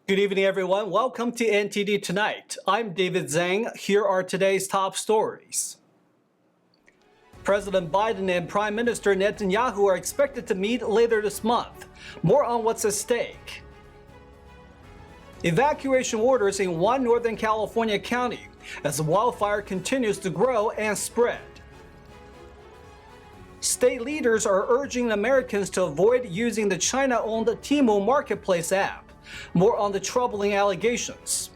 Good evening, everyone. Welcome to NTD Tonight. I'm David Zhang. Here are today's top stories. President Biden and Prime Minister Netanyahu are expected to meet later this month. More on what's at stake. Evacuation orders in one Northern California county as the wildfire continues to grow and spread. State leaders are urging Americans to avoid using the China-owned Temu marketplace app. More on the troubling allegations.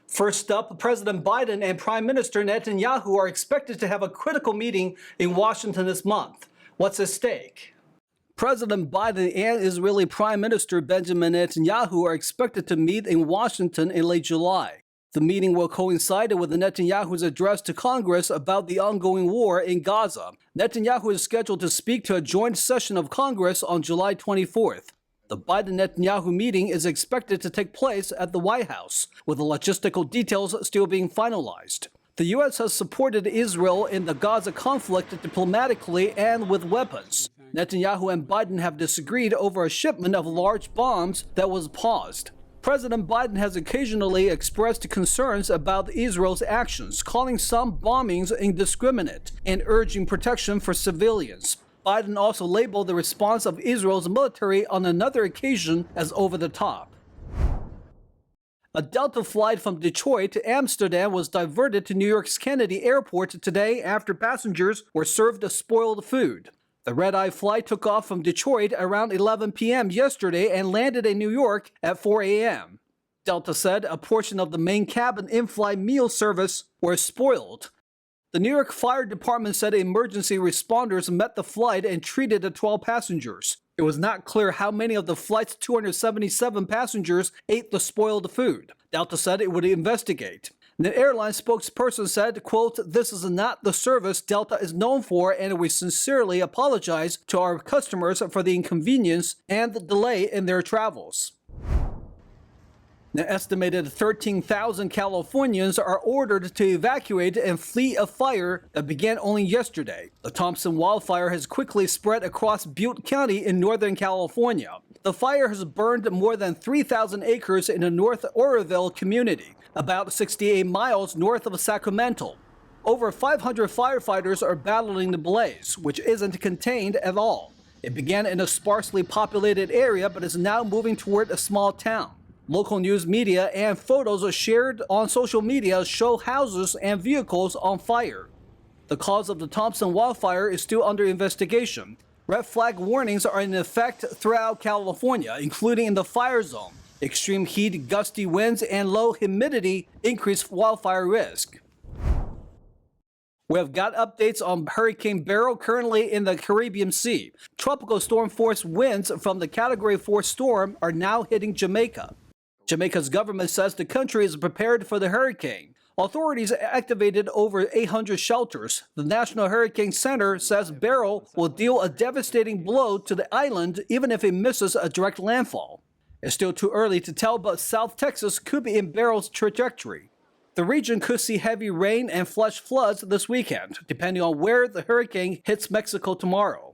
First up, President Biden and Prime Minister Netanyahu are expected to have a critical meeting in Washington this month. What's at stake? President Biden and Israeli Prime Minister Benjamin Netanyahu are expected to meet in Washington in late July. The meeting will coincide with Netanyahu's address to Congress about the ongoing war in Gaza. Netanyahu is scheduled to speak to a joint session of Congress on July 24th. The Biden-Netanyahu meeting is expected to take place at the White House, with the logistical details still being finalized. The U.S. has supported Israel in the Gaza conflict diplomatically and with weapons. Netanyahu and Biden have disagreed over a shipment of large bombs that was paused. President Biden has occasionally expressed concerns about Israel's actions, calling some bombings indiscriminate and urging protection for civilians. Biden also labeled the response of Israel's military on another occasion as over the top. A Delta flight from Detroit to Amsterdam was diverted to New York's Kennedy Airport today after passengers were served spoiled food. The red-eye flight took off from Detroit around 11 p.m. yesterday and landed in New York at 4 a.m. Delta said a portion of the main cabin in-flight meal service were spoiled. The New York Fire Department said emergency responders met the flight and treated the 12 passengers. It was not clear how many of the flight's 277 passengers ate the spoiled food. Delta said it would investigate. The airline spokesperson said, quote, "This is not the service Delta is known for, and we sincerely apologize to our customers for the inconvenience and the delay in their travels." An estimated 13,000 Californians are ordered to evacuate and flee a fire that began only yesterday. The Thompson Wildfire has quickly spread across Butte County in Northern California. The fire has burned more than 3,000 acres in the North Oroville community, about 68 miles north of Sacramento. Over 500 firefighters are battling the blaze, which isn't contained at all. It began in a sparsely populated area but is now moving toward a small town. Local news media and photos shared on social media show houses and vehicles on fire. The cause of the Thompson wildfire is still under investigation. Red flag warnings are in effect throughout California, including in the fire zone. Extreme heat, gusty winds, and low humidity increase wildfire risk. We have got updates on Hurricane Beryl currently in the Caribbean Sea. Tropical storm force winds from the Category 4 storm are now hitting Jamaica. Jamaica's government says the country is prepared for the hurricane. Authorities activated over 800 shelters. The National Hurricane Center says Beryl will deal a devastating blow to the island even if it misses a direct landfall. It's still too early to tell, but South Texas could be in Beryl's trajectory. The region could see heavy rain and flash floods this weekend, depending on where the hurricane hits Mexico tomorrow.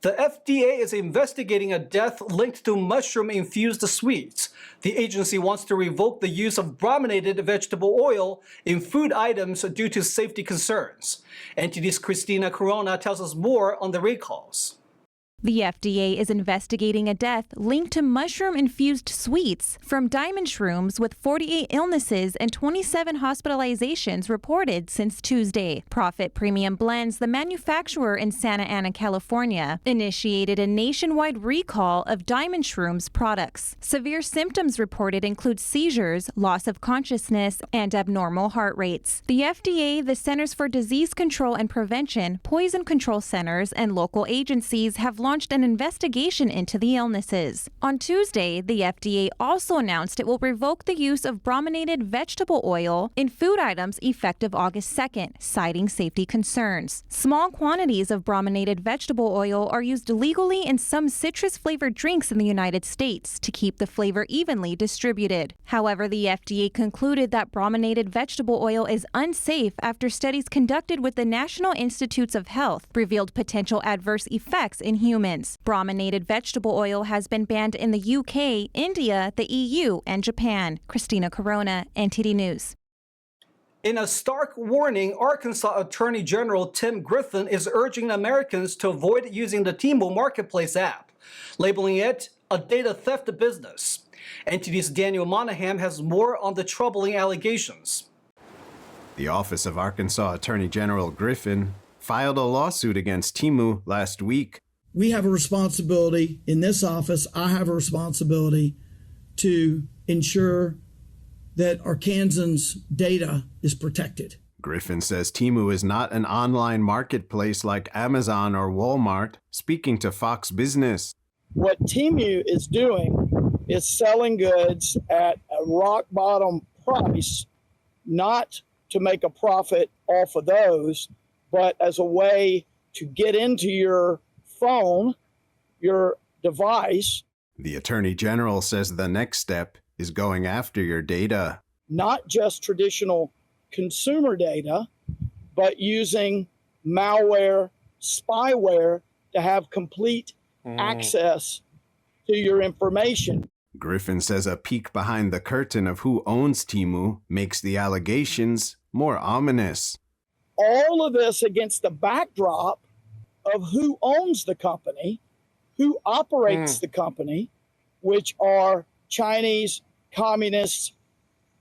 The FDA is investigating a death linked to mushroom-infused sweets. The agency wants to revoke the use of brominated vegetable oil in food items due to safety concerns. NTD's Christina Corona tells us more on the recalls. The FDA is investigating a death linked to mushroom-infused sweets from diamond shrooms, with 48 illnesses and 27 hospitalizations reported since Tuesday. Profit Premium Blends, the manufacturer in Santa Ana, California, initiated a nationwide recall of diamond shrooms products. Severe symptoms reported include seizures, loss of consciousness, and abnormal heart rates. The FDA, the Centers for Disease Control and Prevention, Poison Control Centers, and local agencies have launched an investigation into the illnesses. On Tuesday, the FDA also announced it will revoke the use of brominated vegetable oil in food items effective August 2nd, citing safety concerns. Small quantities of brominated vegetable oil are used legally in some citrus-flavored drinks in the United States to keep the flavor evenly distributed. However, the FDA concluded that brominated vegetable oil is unsafe after studies conducted with the National Institutes of Health revealed potential adverse effects in humans. humans. Brominated vegetable oil has been banned in the UK, India, the EU, and Japan. Christina Corona, NTD News. In a stark warning, Arkansas Attorney General Tim Griffin is urging Americans to avoid using the Temu Marketplace app, labeling it a data theft business. NTD's Daniel Monahan has more on the troubling allegations. The Office of Arkansas Attorney General Griffin filed a lawsuit against Temu last week. We have a responsibility in this office. I have a responsibility to ensure that Arkansans' data is protected. Griffin says Temu is not an online marketplace like Amazon or Walmart, speaking to Fox Business. What Temu is doing is selling goods at a rock bottom price, not to make a profit off of those, but as a way to get into your phone, your device. The Attorney General says the next step is going after your data. Not just traditional consumer data, but using malware, spyware to have complete access to your information. Griffin says a peek behind the curtain of who owns Temu makes the allegations more ominous. All of this against the backdrop of who owns the company, who operates the company, which are Chinese communist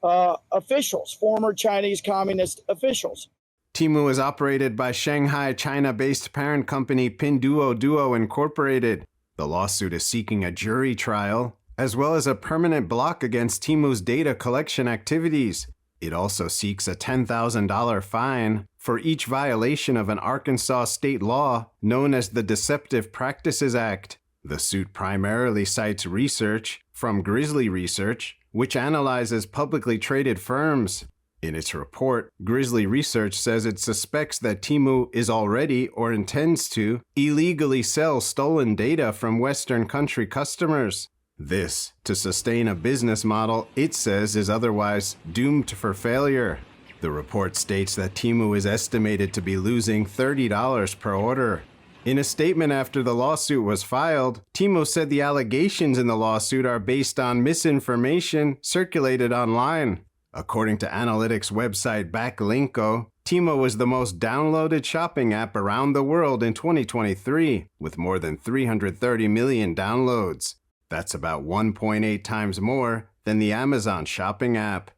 officials, former Chinese communist officials. Temu is operated by Shanghai, China-based parent company Pinduoduo Incorporated. The lawsuit is seeking a jury trial, as well as a permanent block against Temu's data collection activities. It also seeks a $10,000 fine for each violation of an Arkansas state law known as the Deceptive Practices Act. The suit primarily cites research from Grizzly Research, which analyzes publicly traded firms. In its report, Grizzly Research says it suspects that Temu is already or intends to illegally sell stolen data from Western country customers. This to sustain a business model it says is otherwise doomed for failure. The report states that Temu is estimated to be losing $30 per order. In a statement after the lawsuit was filed, Temu said the allegations in the lawsuit are based on misinformation circulated online. According to analytics website Backlinko, Temu was the most downloaded shopping app around the world in 2023, with more than 330 million downloads. That's about 1.8 times more than the Amazon shopping app.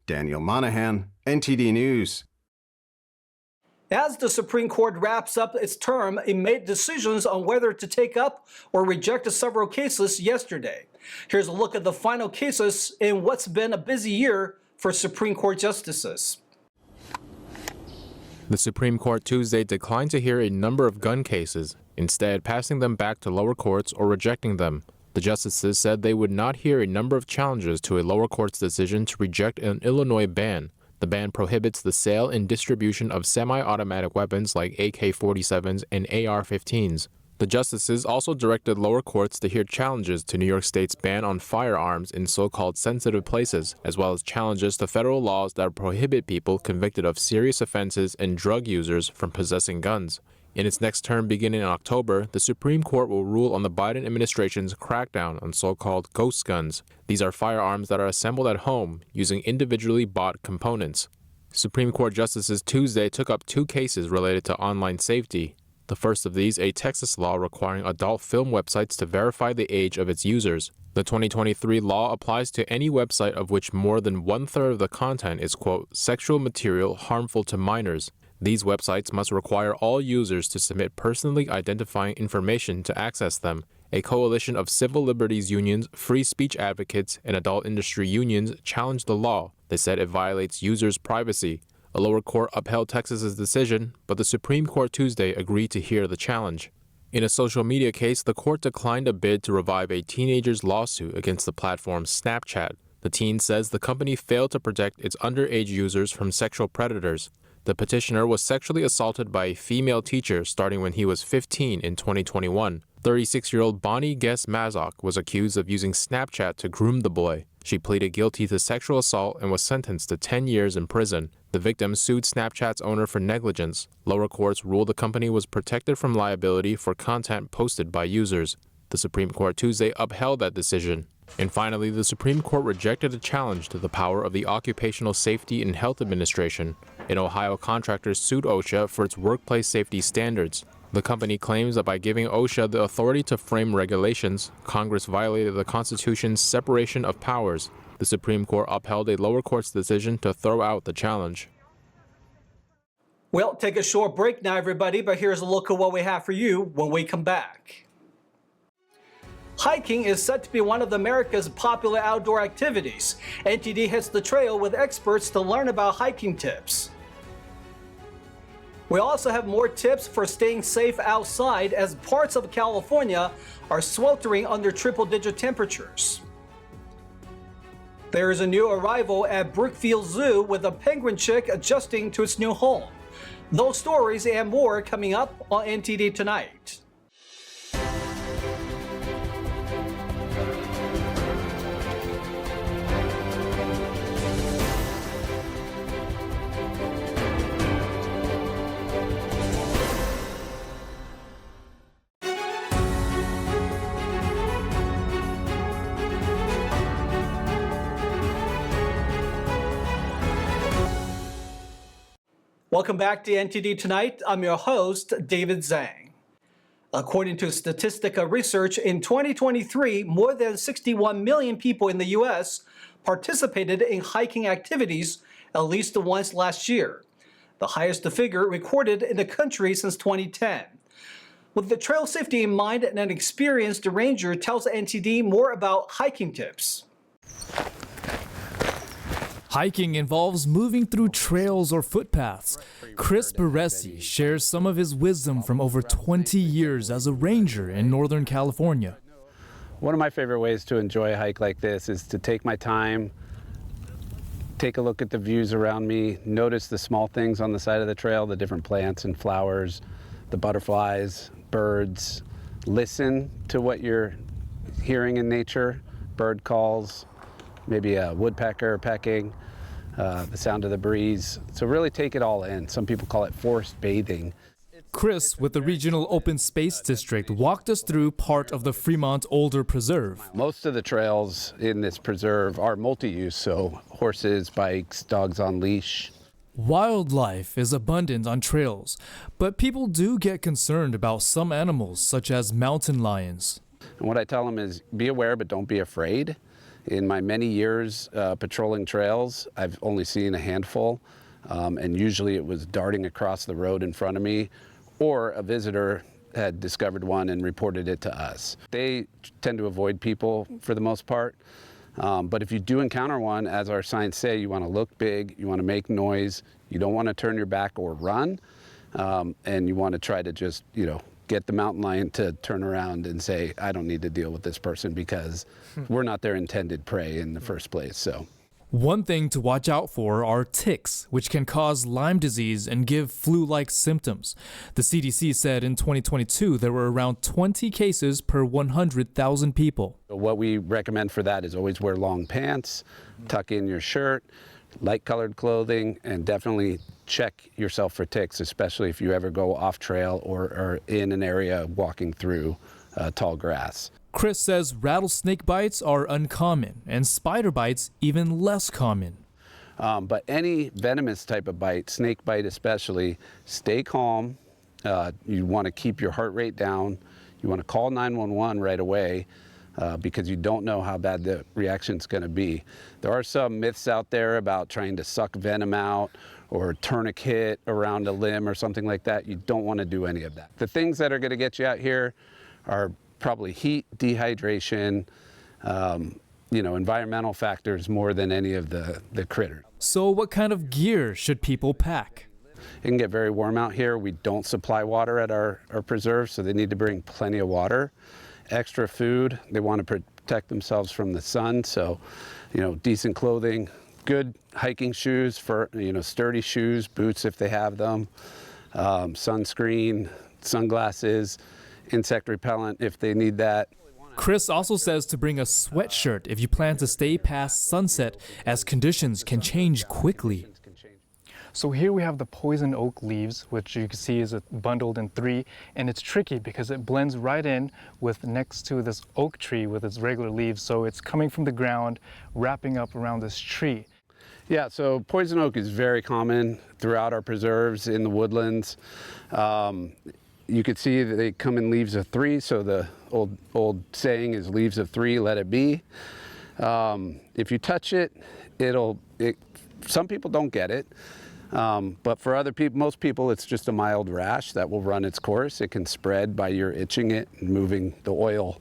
Daniel Monahan, NTD News. As the Supreme Court wraps up its term, it made decisions on whether to take up or reject several cases yesterday. Here's a look at the final cases in what's been a busy year for Supreme Court justices. The Supreme Court Tuesday declined to hear a number of gun cases, instead passing them back to lower courts or rejecting them. The justices said they would not hear a number of challenges to a lower court's decision to reject an Illinois ban. The ban prohibits the sale and distribution of semi-automatic weapons like AK-47s and AR-15s. The justices also directed lower courts to hear challenges to New York State's ban on firearms in so-called sensitive places, as well as challenges to federal laws that prohibit people convicted of serious offenses and drug users from possessing guns. In its next term beginning in October, the Supreme Court will rule on the Biden administration's crackdown on so-called ghost guns. These are firearms that are assembled at home using individually bought components. Supreme Court justices Tuesday took up two cases related to online safety. The first of these, a Texas law requiring adult film websites to verify the age of its users. The 2023 law applies to any website of which more than one-third of the content is, quote, sexual material harmful to minors. These websites must require all users to submit personally identifying information to access them. A coalition of civil liberties unions, free speech advocates, and adult industry unions challenged the law. They said it violates users' privacy. A lower court upheld Texas's decision, but the Supreme Court Tuesday agreed to hear the challenge. In a social media case, the court declined a bid to revive a teenager's lawsuit against the platform Snapchat. The teen says the company failed to protect its underage users from sexual predators. The petitioner was sexually assaulted by a female teacher starting when he was 15 in 2021. 36-year-old Bonnie Guess-Mazok was accused of using Snapchat to groom the boy. She pleaded guilty to sexual assault and was sentenced to 10 years in prison. The victim sued Snapchat's owner for negligence. Lower courts ruled the company was protected from liability for content posted by users. The Supreme Court Tuesday upheld that decision. And finally, the Supreme Court rejected a challenge to the power of the Occupational Safety and Health Administration. An Ohio contractor sued OSHA for its workplace safety standards. The company claims that by giving OSHA the authority to frame regulations, Congress violated the Constitution's separation of powers. The Supreme Court upheld a lower court's decision to throw out the challenge. We'll take a short break now, everybody, but here's a look at what we have for you when we come back. Hiking is set to be one of America's popular outdoor activities. NTD hits the trail with experts to learn about hiking tips. We also have more tips for staying safe outside as parts of California are sweltering under triple-digit temperatures. There is a new arrival at Brookfield Zoo with a penguin chick adjusting to its new home. Those stories and more coming up on NTD Tonight. Welcome back to NTD Tonight. I'm your host, David Zhang. According to Statistica Research, in 2023, more than 61 million people in the U.S. participated in hiking activities at least once last year, the highest figure recorded in the country since 2010. With the trail safety in mind, an experienced ranger tells NTD more about hiking tips. Hiking involves moving through trails or footpaths. Chris Beressi shares some of his wisdom from over 20 years as a ranger in Northern California. One of my favorite ways to enjoy a hike like this is to take my time, take a look at the views around me, notice the small things on the side of the trail, the different plants and flowers, the butterflies, birds. Listen to what you're hearing in nature, bird calls, maybe a woodpecker pecking, the sound of the breeze. So really take it all in. Some people call it forest bathing. Chris, with the Regional Open Space District, walked us through part of the Fremont Older Preserve. Most of the trails in this preserve are multi-use, so horses, bikes, dogs on leash. Wildlife is abundant on trails, but people do get concerned about some animals, such as mountain lions. And what I tell them is be aware, but don't be afraid. In my many years patrolling trails, I've only seen a handful, and usually it was darting across the road in front of me, or a visitor had discovered one and reported it to us. They tend to avoid people for the most part, but if you do encounter one, as our signs say, you want to look big, you want to make noise, you don't want to turn your back or run, and you want to try to just, get the mountain lion to turn around and say, I don't need to deal with this person because we're not their intended prey in the first place. So, one thing to watch out for are ticks, which can cause Lyme disease and give flu-like symptoms. The CDC said in 2022 there were around 20 cases per 100,000 people. What we recommend for that is always wear long pants, tuck in your shirt, light colored clothing, and definitely check yourself for ticks, especially if you ever go off trail or are in an area walking through tall grass. Chris says rattlesnake bites are uncommon and spider bites even less common. But any venomous type of bite, snake bite especially, stay calm. You want to keep your heart rate down. You want to call 911 right away. Because you don't know how bad the reaction's going to be. There are some myths out there about trying to suck venom out or tourniquet around a limb or something like that. You don't want to do any of that. The things that are going to get you out here are probably heat, dehydration, environmental factors more than any of the critters. So what kind of gear should people pack? It can get very warm out here. We don't supply water at our preserve, so they need to bring plenty of water. Extra food, they want to protect themselves from the sun, so decent clothing, good hiking shoes, for sturdy shoes, boots if they have them, sunscreen, sunglasses, insect repellent if they need that. Chris also says to bring a sweatshirt if you plan to stay past sunset, as conditions can change quickly. So here we have the poison oak leaves, which you can see is bundled in 3, and it's tricky because it blends right in with next to this oak tree with its regular leaves. So it's coming from the ground, wrapping up around this tree. Yeah, so poison oak is very common throughout our preserves in the woodlands. You could see that they come in leaves of 3, so the old saying is leaves of 3, let it be. If you touch it, some people don't get it, but for other people, most people, it's just a mild rash that will run its course. It can spread by your itching it and moving the oil.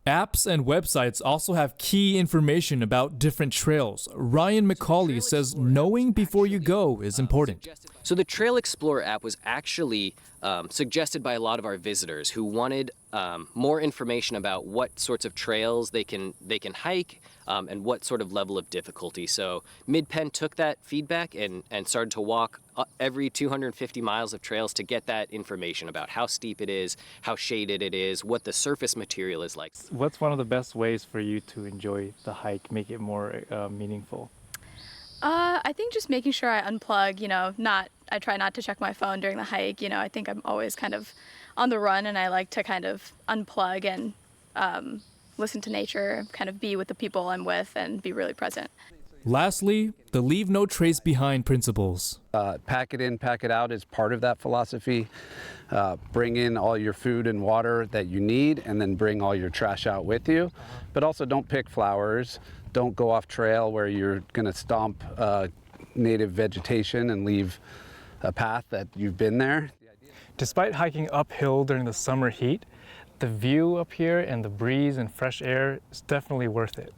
Apps and websites also have key information about different trails. Ryan McCauley says knowing before you go is important. So the Trail Explorer app was actually suggested by a lot of our visitors who wanted more information about what sorts of trails they can hike and what sort of level of difficulty. So Mid-Penn took that feedback and started to walk every 250 miles of trails to get that information about how steep it is, how shaded it is, what the surface material is like. What's one of the best ways for you to enjoy the hike, make it more meaningful? I think just making sure I unplug, I try not to check my phone during the hike. I think I'm always kind of on the run, and I like to kind of unplug and listen to nature, kind of be with the people I'm with and be really present. Lastly, the leave no trace behind principles. Pack it in, pack it out is part of that philosophy. Bring in all your food and water that you need, and then bring all your trash out with you. But also don't pick flowers. Don't go off trail where you're going to stomp native vegetation and leave a path that you've been there. Despite hiking uphill during the summer heat, the view up here and the breeze and fresh air is definitely worth it.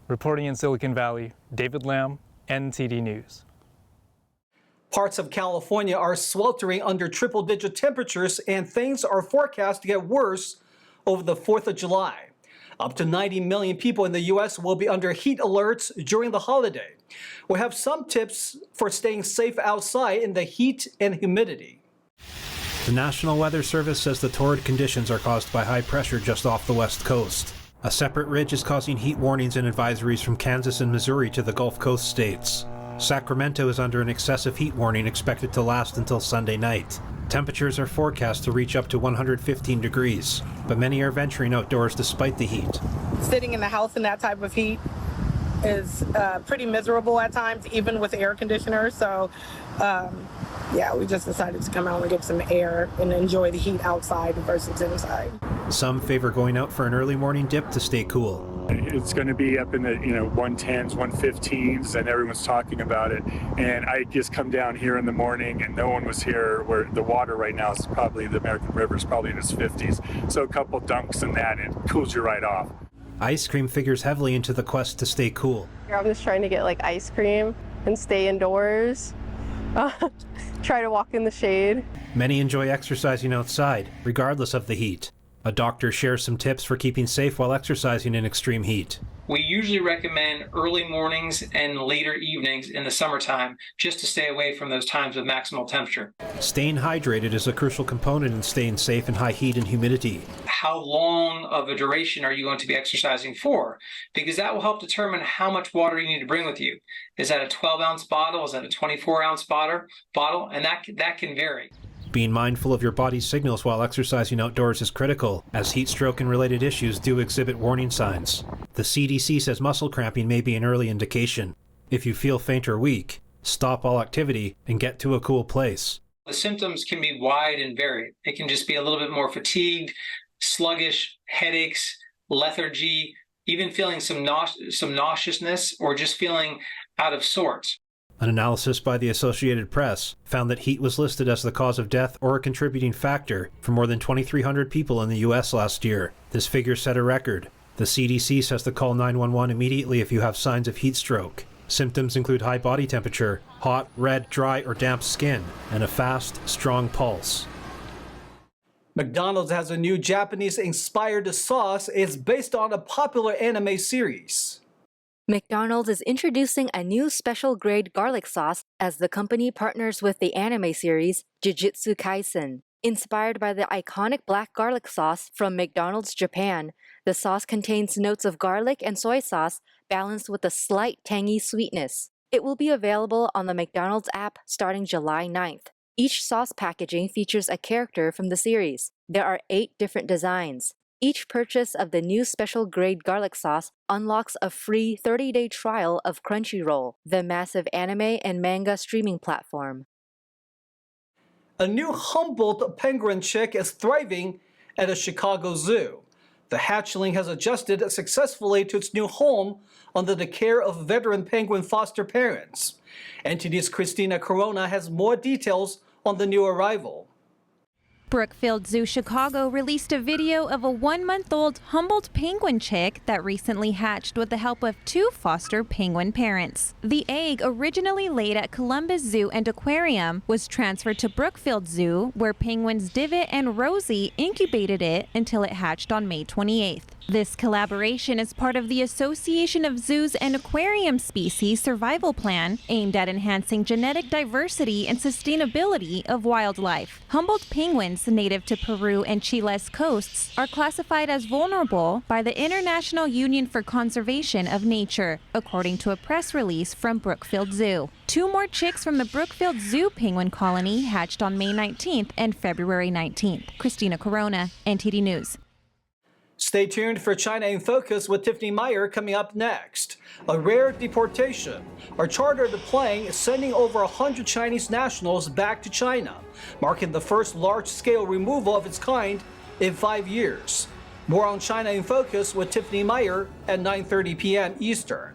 Reporting in Silicon Valley, David Lamb, NTD News. Parts of California are sweltering under triple-digit temperatures, and things are forecast to get worse over the 4th of July. Up to 90 million people in the U.S. will be under heat alerts during the holiday. We have some tips for staying safe outside in the heat and humidity. The National Weather Service says the torrid conditions are caused by high pressure just off the west coast. A separate ridge is causing heat warnings and advisories from Kansas and Missouri to the Gulf Coast states. Sacramento is under an excessive heat warning expected to last until Sunday night. Temperatures are forecast to reach up to 115 degrees, but many are venturing outdoors despite the heat. Sitting in the house in that type of heat is pretty miserable at times, even with air conditioners. So, we just decided to come out and get some air and enjoy the heat outside versus inside. Some favor going out for an early morning dip to stay cool. It's going to be up in the 110s, 115s, and everyone's talking about it. And I just come down here in the morning, and no one was here. Where the water right now is probably, the American River is probably in its 50s. So a couple dunks in that, and it cools you right off. Ice cream figures heavily into the quest to stay cool. I'm just trying to get ice cream and stay indoors. Try to walk in the shade. Many enjoy exercising outside, regardless of the heat. A doctor shares some tips for keeping safe while exercising in extreme heat. We usually recommend early mornings and later evenings in the summertime just to stay away from those times of maximal temperature. Staying hydrated is a crucial component in staying safe in high heat and humidity. How long of a duration are you going to be exercising for? Because that will help determine how much water you need to bring with you. Is that a 12-ounce bottle? Is that a 24-ounce bottle? And that can vary. Being mindful of your body's signals while exercising outdoors is critical, as heat stroke and related issues do exhibit warning signs. The CDC says muscle cramping may be an early indication. If you feel faint or weak, stop all activity and get to a cool place. The symptoms can be wide and varied. It can just be a little bit more fatigued, sluggish, headaches, lethargy, even feeling some nauseousness or just feeling out of sorts. An analysis by the Associated Press found that heat was listed as the cause of death or a contributing factor for more than 2,300 people in the U.S. last year. This figure set a record. The CDC says to call 911 immediately if you have signs of heat stroke. Symptoms include high body temperature, hot, red, dry, or damp skin, and a fast, strong pulse. McDonald's has a new Japanese-inspired sauce. It's based on a popular anime series. McDonald's is introducing a new special grade garlic sauce as the company partners with the anime series Jujutsu Kaisen. Inspired by the iconic black garlic sauce from McDonald's Japan, the sauce contains notes of garlic and soy sauce balanced with a slight tangy sweetness. It will be available on the McDonald's app starting July 9th. Each sauce packaging features a character from the series. There are 8 different designs. Each purchase of the new special grade garlic sauce unlocks a free 30-day trial of Crunchyroll, the massive anime and manga streaming platform. A new Humboldt penguin chick is thriving at a Chicago zoo. The hatchling has adjusted successfully to its new home under the care of veteran penguin foster parents. NTD's Christina Corona has more details on the new arrival. Brookfield Zoo Chicago released a video of a 1-month-old Humboldt penguin chick that recently hatched with the help of 2 foster penguin parents. The egg, originally laid at Columbus Zoo and Aquarium, was transferred to Brookfield Zoo, where penguins Divot and Rosie incubated it until it hatched on May 28th. This collaboration is part of the Association of Zoos and Aquarium Species Survival Plan, aimed at enhancing genetic diversity and sustainability of wildlife. Humboldt penguins, native to Peru and Chile's coasts, are classified as vulnerable by the International Union for Conservation of Nature, according to a press release from Brookfield Zoo. 2 more chicks from the Brookfield Zoo penguin colony hatched on May 19th and February 19th. Christina Corona, NTD News. Stay tuned for China in Focus with Tiffany Meyer coming up next. A rare deportation. A chartered plane is sending over 100 Chinese nationals back to China, marking the first large-scale removal of its kind in 5 years. More on China in Focus with Tiffany Meyer at 9:30 p.m. Eastern.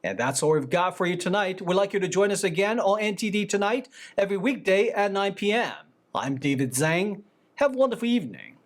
And that's all we've got for you tonight. We'd like you to join us again on NTD Tonight every weekday at 9 p.m. I'm David Zhang. Have a wonderful evening.